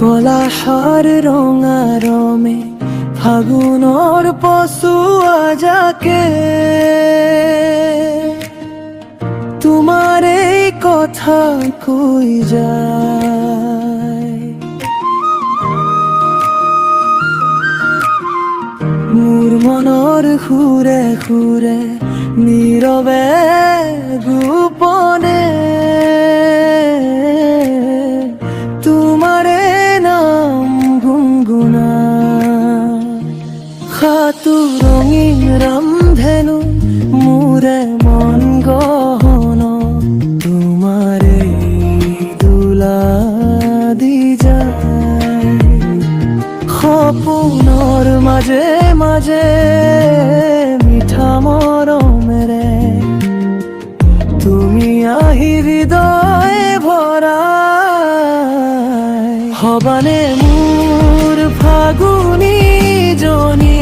পলাশৰ ৰঙা ৰমে ফাগুনৰ পচুৱা যাকে তোমাৰ এই কথা কৈ যায়। মোৰ মনৰ সুৰে সুৰে নীৰৱে গোপনে তোমাৰে নাম গুণগুণাই। সাতু ৰঙীন ৰামধেনু মোৰে মন গহন তোমাৰে দোলা দি যায়। সপোনৰ মাজে মাজে মিঠা মৰমেৰে তুমি আহি হৃদয় ভৰাই। হবানে মোৰ ফাগুনী জনী